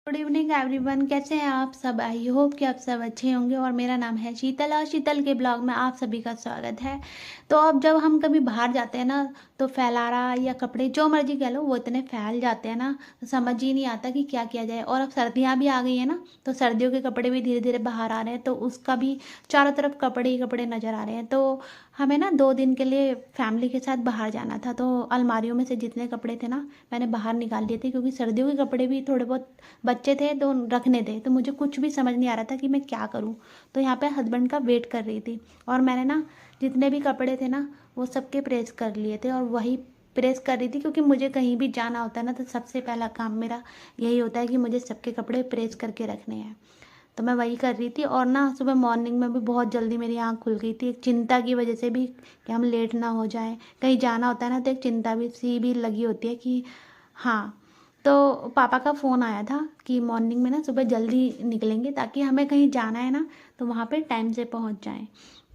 Good evening everyone, कैसे हैं आप सब। आई होप कि आप सब अच्छे होंगे। और मेरा नाम है शीतल और शीतल के ब्लॉग में आप सभी का स्वागत है। तो अब जब हम कभी बाहर जाते हैं ना, तो फैलारा या कपड़े जो मर्जी कह लो, वो इतने फैल जाते हैं ना, तो समझ ही नहीं आता कि क्या किया जाए। और अब सर्दियाँ भी आ गई हैं ना, तो सर्दियों के कपड़े भी धीरे धीरे बाहर आ रहे हैं, तो उसका भी चारों तरफ कपड़े ही कपड़े नज़र आ रहे हैं। तो हमें ना 2 दिन के लिए फैमिली के साथ बाहर जाना था, तो अलमारियों में से जितने कपड़े थे ना, मैंने बाहर निकाल लिए थे, क्योंकि सर्दियों के कपड़े भी थोड़े बहुत बच्चे थे तो रखने थे। तो मुझे कुछ भी समझ नहीं आ रहा था कि मैं क्या करूं। तो यहाँ पे हस्बैंड का वेट कर रही थी, और मैंने ना जितने भी कपड़े थे ना, वो सबके प्रेस कर लिए थे। और वही प्रेस कर रही थी, क्योंकि मुझे कहीं भी जाना होता है ना, तो सबसे पहला काम मेरा यही होता है कि मुझे सबके कपड़े प्रेस करके रखने हैं। तो मैं वही कर रही थी। और ना सुबह मॉर्निंग में भी बहुत जल्दी मेरी आँख खुल गई थी, एक चिंता की वजह से भी, कि हम लेट ना हो जाएं। कहीं जाना होता है ना, तो एक चिंता भी सी भी लगी होती है कि हाँ। तो पापा का फ़ोन आया था कि मॉर्निंग में ना सुबह जल्दी निकलेंगे, ताकि हमें कहीं जाना है ना, तो वहाँ पे टाइम से पहुँच जाएं।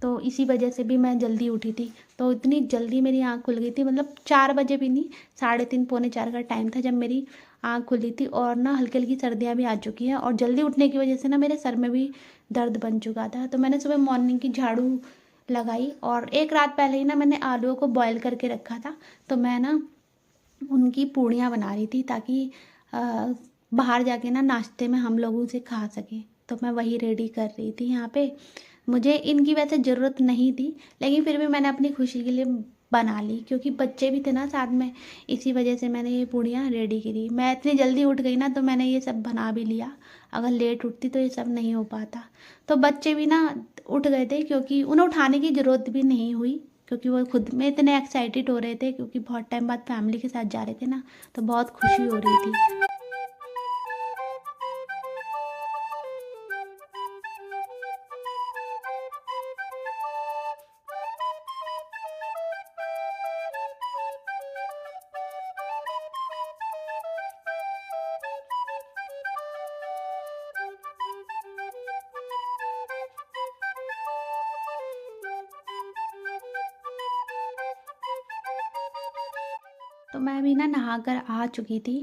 तो इसी वजह से भी मैं जल्दी उठी थी। तो इतनी जल्दी मेरी आँख खुल गई थी, मतलब 4 बजे भी नहीं, 3:30 पौने 4 का टाइम था जब मेरी आँख खुली थी। और ना हल्की हल्की सर्दियाँ भी आ चुकी हैं, और जल्दी उठने की वजह से ना मेरे सर में भी दर्द बन चुका था। तो मैंने सुबह मॉर्निंग की झाड़ू लगाई, और एक रात पहले ही ना मैंने आलूओं को बॉयल करके रखा था। तो मैं ना उनकी पूड़ियाँ बना रही थी, ताकि बाहर जाके ना नाश्ते में हम लोग उसे खा सकें। तो मैं वही रेडी कर रही थी यहाँ पे। मुझे इनकी वैसे ज़रूरत नहीं थी, लेकिन फिर भी मैंने अपनी खुशी के लिए बना ली, क्योंकि बच्चे भी थे ना साथ में। इसी वजह से मैंने ये पूड़ियाँ रेडी करी। मैं इतनी जल्दी उठ गई ना, तो मैंने ये सब बना भी लिया। अगर लेट उठती तो ये सब नहीं हो पाता। तो बच्चे भी ना उठ गए थे, क्योंकि उन्हें उठाने की ज़रूरत भी नहीं हुई, क्योंकि वो खुद में इतने एक्साइटेड हो रहे थे, क्योंकि बहुत टाइम बाद फैमिली के साथ जा रहे थे ना, तो बहुत खुशी हो रही थी। तो मैं भी ना नहाकर आ चुकी थी,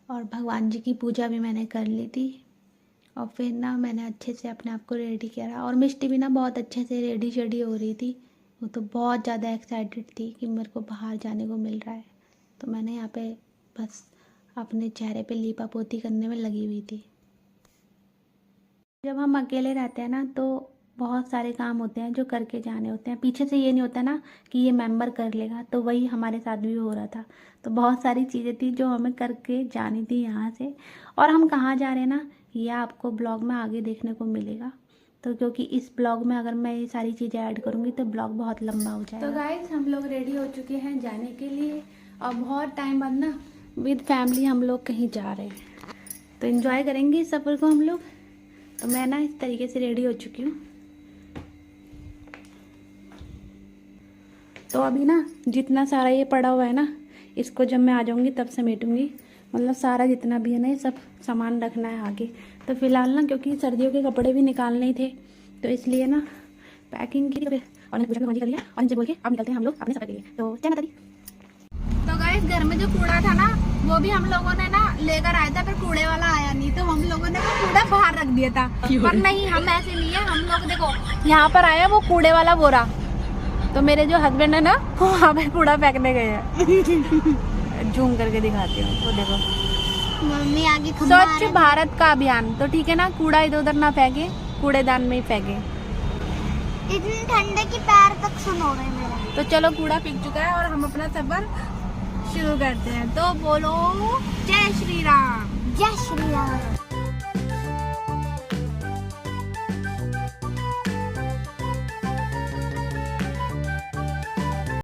और भगवान जी की पूजा भी मैंने कर ली थी। और फिर ना मैंने अच्छे से अपने आप को रेडी किया, और मिष्टी भी ना बहुत अच्छे से रेडी शेडी हो रही थी। वो तो बहुत ज़्यादा एक्साइटेड थी कि मेरे को बाहर जाने को मिल रहा है। तो मैंने यहाँ पे बस अपने चेहरे पे लीपा पोती करने में लगी हुई थी। जब हम अकेले रहते हैं ना, तो बहुत सारे काम होते हैं जो करके जाने होते हैं। पीछे से ये नहीं होता ना कि ये मेंबर कर लेगा, तो वही हमारे साथ भी हो रहा था। तो बहुत सारी चीज़ें थी जो हमें करके जानी थी यहाँ से। और हम कहाँ जा रहे हैं ना, ये आपको ब्लॉग में आगे देखने को मिलेगा। तो क्योंकि इस ब्लॉग में अगर मैं ये सारी चीज़ें ऐड करूँगी तो ब्लॉग बहुत लंबा हो जाएगा। तो गाइस, हम लोग रेडी हो चुके हैं जाने के लिए, और बहुत टाइम बाद ना विद फैमिली हम लोग कहीं जा रहे हैं। तो इन्जॉय करेंगे इस सफ़र को हम लोग। तो मैं ना इस तरीके से रेडी हो चुकी हूँ। तो अभी ना जितना सारा ये पड़ा हुआ है ना, इसको जब मैं आ जाऊँगी तब समेटूँगी। मतलब सारा जितना भी है ना, ये सब सामान रखना है आगे। तो फिलहाल ना, क्योंकि सर्दियों के कपड़े भी निकालने ही थे, तो इसलिए ना पैकिंग की। और पूजा भी कर लिया, और इनसे बोल के अब निकलते हैं हम लोग अपने सफर के लिए। तो क्या बता दी। तो गाइस, घर में जो कूड़ा था ना, वो भी हम लोगों ने ना लेकर आया था, पर कूड़े वाला आया नहीं, तो हम लोगों ने वो कूड़ा बाहर रख दिया था। पर नहीं, हम ऐसे नहीं है। हम लोग देखो, यहाँ पर आया वो कूड़े वाला बोरा, तो मेरे जो हस्बैंड है ना, वो वहाँ पे कूड़ा फेंकने गए हैं। जूम करके दिखाती हूँ, वो देखो। मम्मी आगे स्वच्छ भारत का अभियान। तो ठीक है ना, कूड़ा इधर उधर ना फेंके, कूड़ेदान में ही फेंके। इतनी ठंडे की पैर तक सुनो रहे मेरा। तो चलो, कूड़ा फेंक चुका है और हम अपना सफर शुरू करते हैं। तो बोलो जय श्री राम। जय श्री राम।